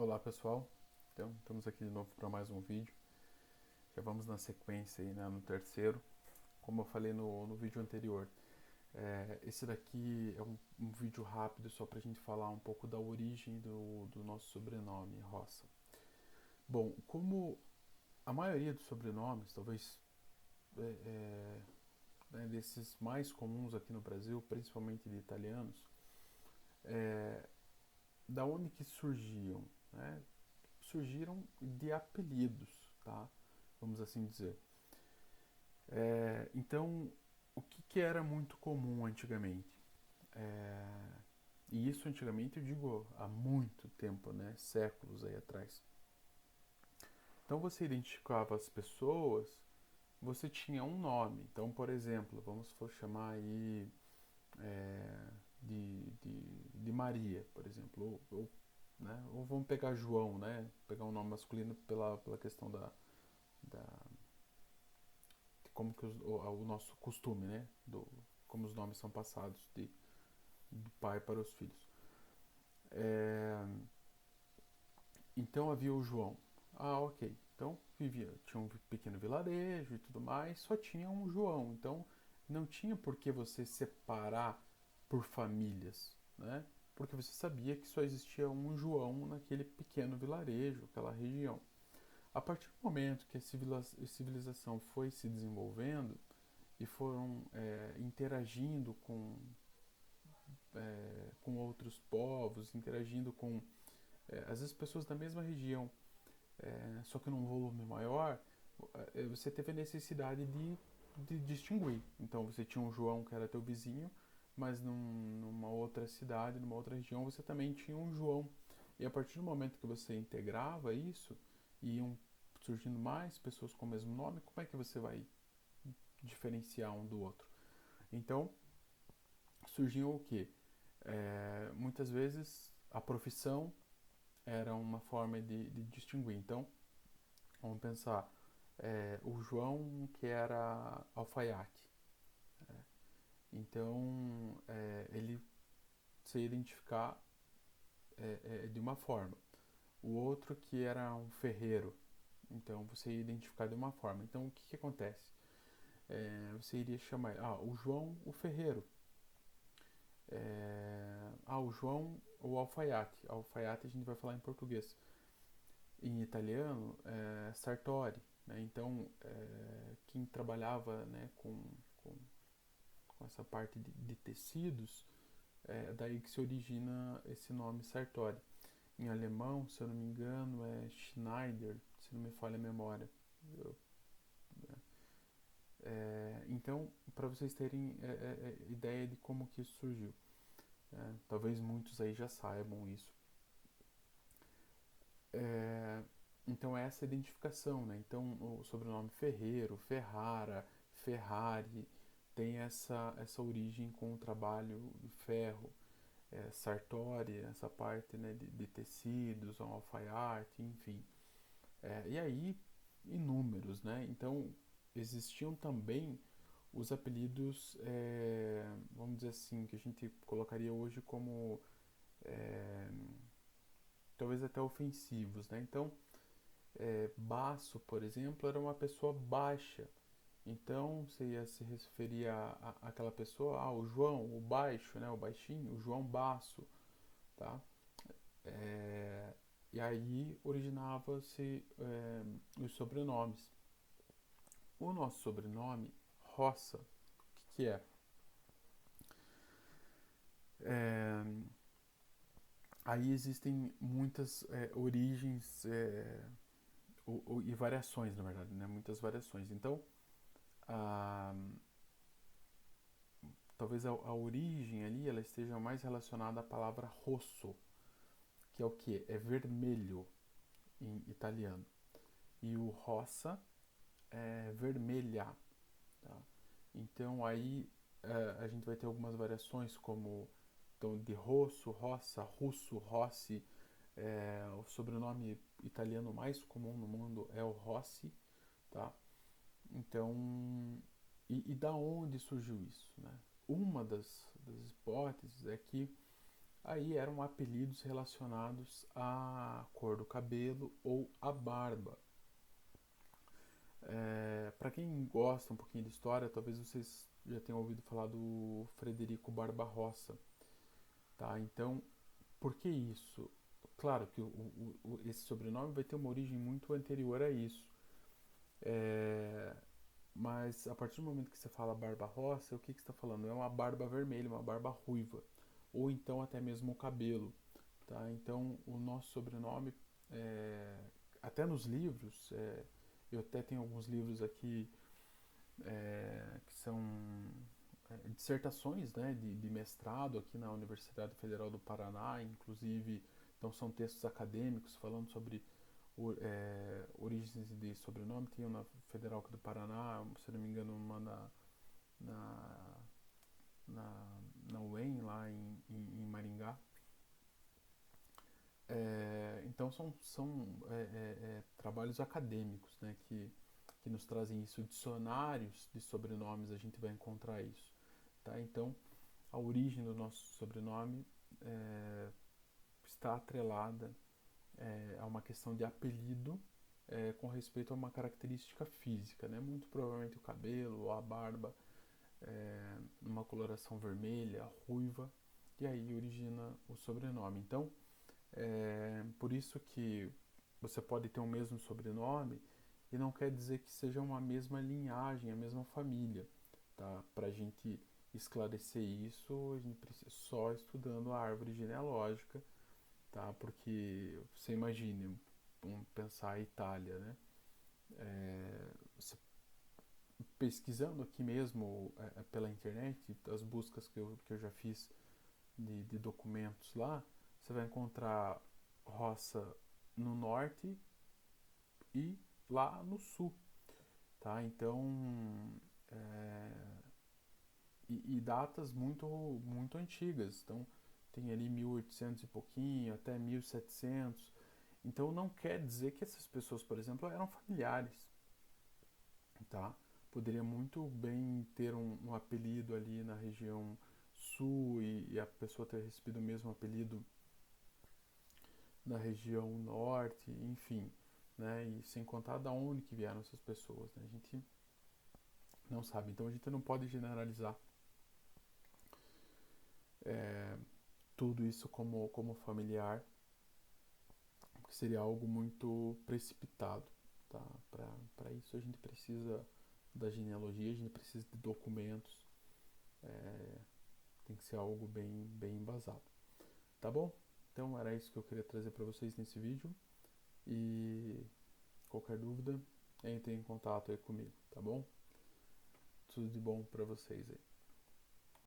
Olá pessoal, então estamos aqui de novo para mais um vídeo. Já vamos na sequência aí, né, no terceiro. Como eu falei no vídeo anterior, esse daqui é um vídeo rápido só para a gente falar um pouco da origem do nosso sobrenome, Roça. Bom, como a maioria dos sobrenomes, talvez né, desses mais comuns aqui no Brasil, principalmente de italianos, da onde que surgiam? Né? Surgiram de apelidos, tá? Vamos assim dizer. Então, o que era muito comum antigamente? E isso antigamente eu digo há muito tempo, né? Séculos aí atrás. Então você identificava as pessoas, você tinha um nome. Então, por exemplo, vamos chamar aí de Maria, por exemplo, né? Ou vamos pegar João, né? Pegar um nome masculino pela questão da de como que o nosso costume, né? Como os nomes são passados do pai para os filhos. É, então havia o João. Ah, ok. Então tinha um pequeno vilarejo e tudo mais, só tinha um João. Então não tinha por que você separar por famílias, né? Porque você sabia que só existia um João naquele pequeno vilarejo, aquela região. A partir do momento que a civilização foi se desenvolvendo e foram interagindo com outros povos, interagindo com às vezes pessoas da mesma região, só que num volume maior, você teve a necessidade de distinguir. Então você tinha um João que era teu vizinho, mas numa outra cidade, numa outra região, você também tinha um João. E a partir do momento que você integrava isso, e iam surgindo mais pessoas com o mesmo nome, como é que você vai diferenciar um do outro? Então surgiu o quê? Muitas vezes a profissão era uma forma de distinguir. Então, vamos pensar, o João que era alfaiate. Então, ele se identificar de uma forma. O outro que era um ferreiro. Então, você ia identificar de uma forma. Então, o que acontece? Você iria chamar, o João, o ferreiro. O João, o alfaiate. Alfaiate a gente vai falar em português. Em italiano, sartori. Né? Então, quem trabalhava, né, com essa parte de tecidos, é daí que se origina esse nome sartori. Em alemão, se eu não me engano, é Schneider, se não me falha a memória. Eu, então, para vocês terem ideia de como que isso surgiu. Talvez muitos aí já saibam isso. Então é essa identificação, né? Então o sobrenome Ferreiro, Ferrara, Ferrari tem essa origem com o trabalho de ferro, Sartori, essa parte, né, de tecidos, um alfaiate, enfim. E aí inúmeros, né? Então existiam também os apelidos, vamos dizer assim, que a gente colocaria hoje como talvez até ofensivos, né? Então Baço, por exemplo, era uma pessoa baixa. Então você ia se referir àquela pessoa, o João, o baixo, né, o baixinho, o João Baço, tá? E aí originava-se os sobrenomes. O nosso sobrenome, Roça, o que é? É, Aí existem muitas origens e variações, na verdade, né? Muitas variações. Então, a, talvez a origem ali ela esteja mais relacionada à palavra rosso, que é o que? É vermelho em italiano. E o rossa é vermelha. Tá? Então aí a gente vai ter algumas variações como então, de rosso, roça, russo, rossi. O sobrenome italiano mais comum no mundo é o Rossi. Tá? Então, e da onde surgiu isso? Né? Uma das hipóteses é que aí eram apelidos relacionados à cor do cabelo ou à barba. Para quem gosta um pouquinho de história, talvez vocês já tenham ouvido falar do Frederico Barbarossa, tá? Então, por que isso? Claro que esse sobrenome vai ter uma origem muito anterior a isso. É, mas a partir do momento que você fala barba roça, o que você está falando? É uma barba vermelha, uma barba ruiva, ou então até mesmo o cabelo, tá? Então o nosso sobrenome, é, até nos livros, eu até tenho alguns livros aqui que são dissertações, né, de mestrado aqui na Universidade Federal do Paraná, inclusive, então são textos acadêmicos falando sobre origens de sobrenome. Tem um na Federal aqui do Paraná, se não me engano, uma na, na UEM, lá em Maringá. Então são trabalhos acadêmicos, né, que nos trazem isso. Dicionários de sobrenomes, a gente vai encontrar isso. Tá? Então, a origem do nosso sobrenome está atrelada a uma questão de apelido com respeito a uma característica física, né? Muito provavelmente o cabelo ou a barba, uma coloração vermelha, ruiva, e aí origina o sobrenome. Então, por isso que você pode ter o mesmo sobrenome e não quer dizer que seja uma mesma linhagem, a mesma família, tá? Para a gente esclarecer isso, a gente precisa só estudando a árvore genealógica, tá? Porque você imagine, vamos pensar a Itália, né? Você pesquisando aqui mesmo pela internet, as buscas que eu já fiz de documentos lá, você vai encontrar roça no norte e lá no sul, tá? Então, e datas muito antigas. Então, tem ali 1800 e pouquinho, até 1700. Então, não quer dizer que essas pessoas, por exemplo, eram familiares, tá? Poderia muito bem ter um apelido ali na região sul e a pessoa ter recebido o mesmo apelido na região norte, enfim, né? E sem contar da onde que vieram essas pessoas, né? A gente não sabe. Então a gente não pode generalizar tudo isso como familiar, porque seria algo muito precipitado, tá? Para isso a gente precisa da genealogia, a gente precisa de documentos, tem que ser algo bem embasado, tá bom? Então era isso que eu queria trazer para vocês nesse vídeo e qualquer dúvida, entre em contato aí comigo, tá bom? Tudo de bom para vocês aí.